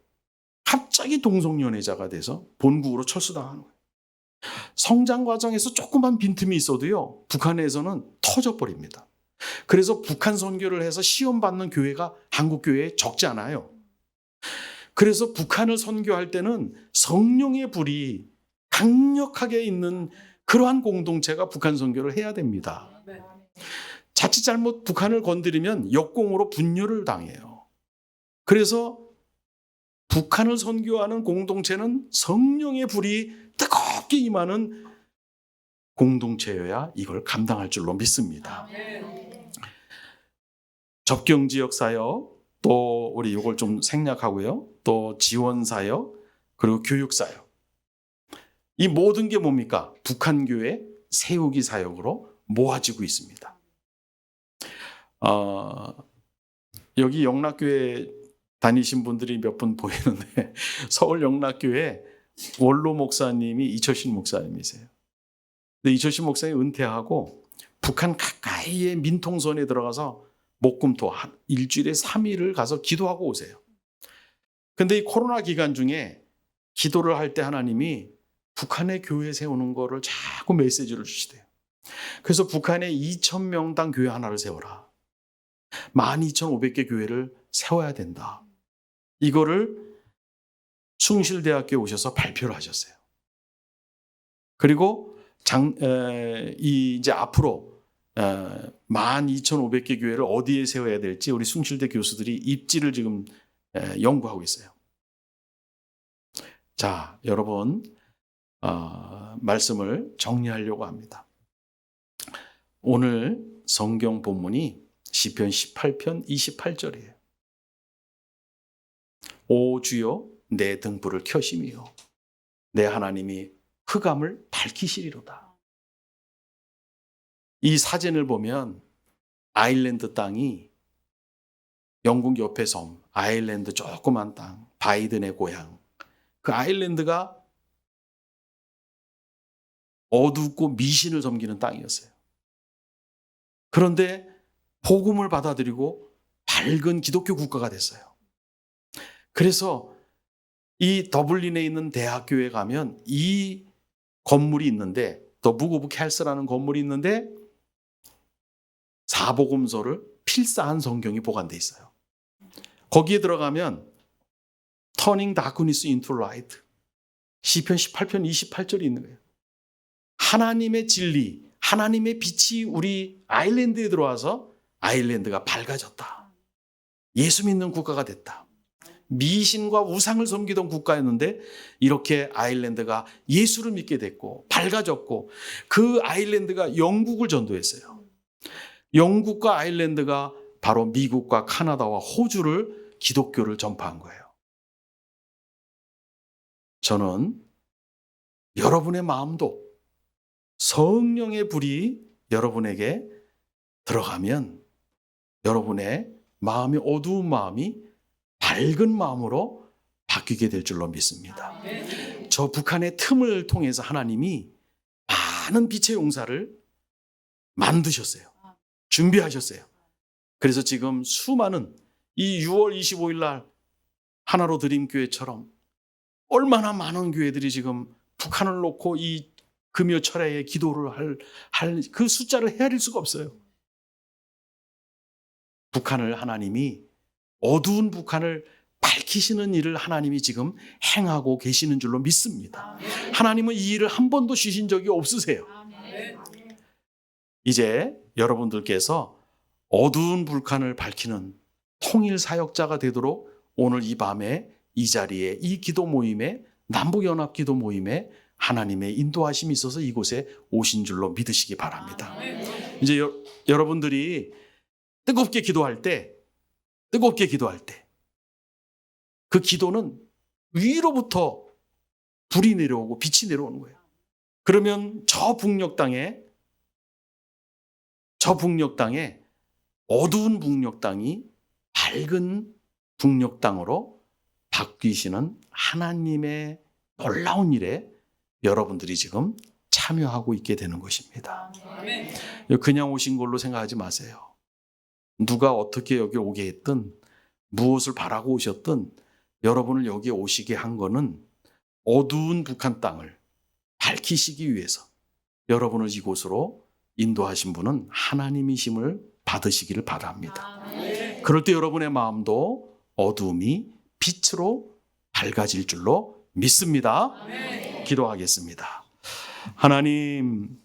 갑자기 동성연애자가 돼서 본국으로 철수당하는 거예요. 성장 과정에서 조그만 빈틈이 있어도요, 북한에서는 터져버립니다. 그래서 북한 선교를 해서 시험 받는 교회가 한국 교회에 적지 않아요. 그래서 북한을 선교할 때는 성령의 불이 강력하게 있는 그러한 공동체가 북한 선교를 해야 됩니다. 자칫 잘못 북한을 건드리면 역공으로 분열을 당해요. 그래서 북한을 선교하는 공동체는 성령의 불이 뜨겁게 임하는 공동체여야 이걸 감당할 줄로 믿습니다. 접경지역 사역, 또 우리 이걸 좀 생략하고요. 또 지원 사역, 그리고 교육 사역. 이 모든 게 뭡니까? 북한 교회 세우기 사역으로 모아지고 있습니다. 여기 영락교회 다니신 분들이 몇 분 보이는데 서울 영락교회 원로 목사님이 이철신 목사님이세요. 근데 이철신 목사님이 은퇴하고 북한 가까이의 민통선에 들어가서 목금토 일주일에 3일을 가서 기도하고 오세요. 근데 이 코로나 기간 중에 기도를 할 때 하나님이 북한의 교회 세우는 거를 자꾸 메시지를 주시대요. 그래서 북한에 2,000명당 교회 하나를 세워라. 12,500개 교회를 세워야 된다. 이거를 숭실대학교에 오셔서 발표를 하셨어요. 그리고 이제 앞으로 12,500개 교회를 어디에 세워야 될지 우리 숭실대 교수들이 입지를 지금 연구하고 있어요. 자, 여러분, 말씀을 정리하려고 합니다. 오늘 성경 본문이 시편 18편 28절이에요. 오 주여 내 등불을 켜심이요 내 하나님이 흑암을 밝히시리로다. 이 사진을 보면 아일랜드 땅이 영국 옆에 섬, 아일랜드 조그만 땅, 바이든의 고향. 그 아일랜드가 어둡고 미신을 섬기는 땅이었어요. 그런데 복음을 받아들이고 밝은 기독교 국가가 됐어요. 그래서 이 더블린에 있는 대학교에 가면 이 건물이 있는데, 더 북 오브 켈스라는 건물이 있는데 사복음서를 필사한 성경이 보관돼 있어요. 거기에 들어가면 Turning Darkness into Light, 시편 18편 28절이 있는 거예요. 하나님의 진리, 하나님의 빛이 우리 아일랜드에 들어와서 아일랜드가 밝아졌다. 예수 믿는 국가가 됐다. 미신과 우상을 섬기던 국가였는데 이렇게 아일랜드가 예수를 믿게 됐고 밝아졌고, 그 아일랜드가 영국을 전도했어요. 영국과 아일랜드가 바로 미국과 카나다와 호주를 기독교를 전파한 거예요. 저는 여러분의 마음도 성령의 불이 여러분에게 들어가면 여러분의 마음이, 어두운 마음이 밝은 마음으로 바뀌게 될 줄로 믿습니다. 저 북한의 틈을 통해서 하나님이 많은 빛의 용사를 만드셨어요. 준비하셨어요. 그래서 지금 수많은 이 6월 25일 날 하나로 드림 교회처럼 얼마나 많은 교회들이 지금 북한을 놓고 이 금요철야에 기도를 할 그 숫자를 헤아릴 수가 없어요. 북한을 하나님이, 어두운 북한을 밝히시는 일을 하나님이 지금 행하고 계시는 줄로 믿습니다. 하나님은 이 일을 한 번도 쉬신 적이 없으세요. 이제 여러분들께서 어두운 북한을 밝히는 통일 사역자가 되도록 오늘 이 밤에 이 자리에, 이 기도 모임에, 남북연합 기도 모임에 하나님의 인도하심이 있어서 이곳에 오신 줄로 믿으시기 바랍니다. 이제 여러분들이 뜨겁게 기도할 때 그 기도는 위로부터 불이 내려오고 빛이 내려오는 거예요. 그러면 저 북녘 땅에 어두운 북녘 땅이 밝은 북녘 땅으로 바뀌시는 하나님의 놀라운 일에 여러분들이 지금 참여하고 있게 되는 것입니다. 그냥 오신 걸로 생각하지 마세요. 누가 어떻게 여기 오게 했든, 무엇을 바라고 오셨든 여러분을 여기에 오시게 한 거는 어두운 북한 땅을 밝히시기 위해서 여러분을 이곳으로 인도하신 분은 하나님이심을 받으시기를 바랍니다. 그럴 때 여러분의 마음도 어두움이 빛으로 밝아질 줄로 믿습니다. 기도하겠습니다. 하나님,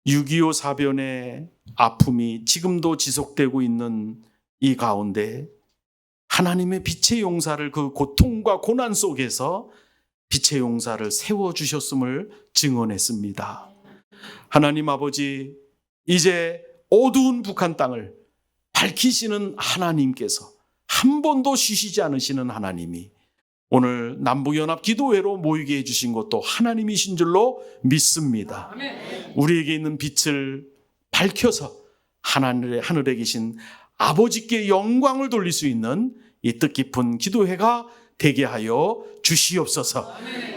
6.25 사변의 아픔이 지금도 지속되고 있는 이 가운데 하나님의 빛의 용사를, 그 고통과 고난 속에서 빛의 용사를 세워주셨음을 증언했습니다. 하나님 아버지, 이제 어두운 북한 땅을 밝히시는 하나님께서, 한 번도 쉬시지 않으시는 하나님이 오늘 남북연합 기도회로 모이게 해주신 것도 하나님이신 줄로 믿습니다. 우리에게 있는 빛을 밝혀서 하늘에 계신 아버지께 영광을 돌릴 수 있는 이 뜻깊은 기도회가 되게 하여 주시옵소서.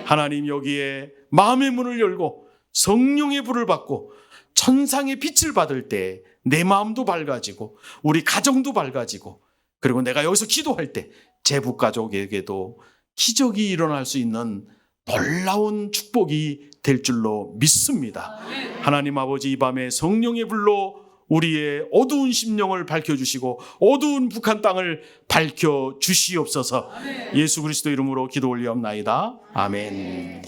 하나님, 여기에 마음의 문을 열고 성령의 불을 받고 천상의 빛을 받을 때 내 마음도 밝아지고 우리 가정도 밝아지고 그리고 내가 여기서 기도할 때 제부 가족에게도 기적이 일어날 수 있는 놀라운 축복이 될 줄로 믿습니다. 하나님 아버지, 이 밤에 성령의 불로 우리의 어두운 심령을 밝혀주시고 어두운 북한 땅을 밝혀주시옵소서. 예수 그리스도 이름으로 기도 올리옵나이다. 아멘.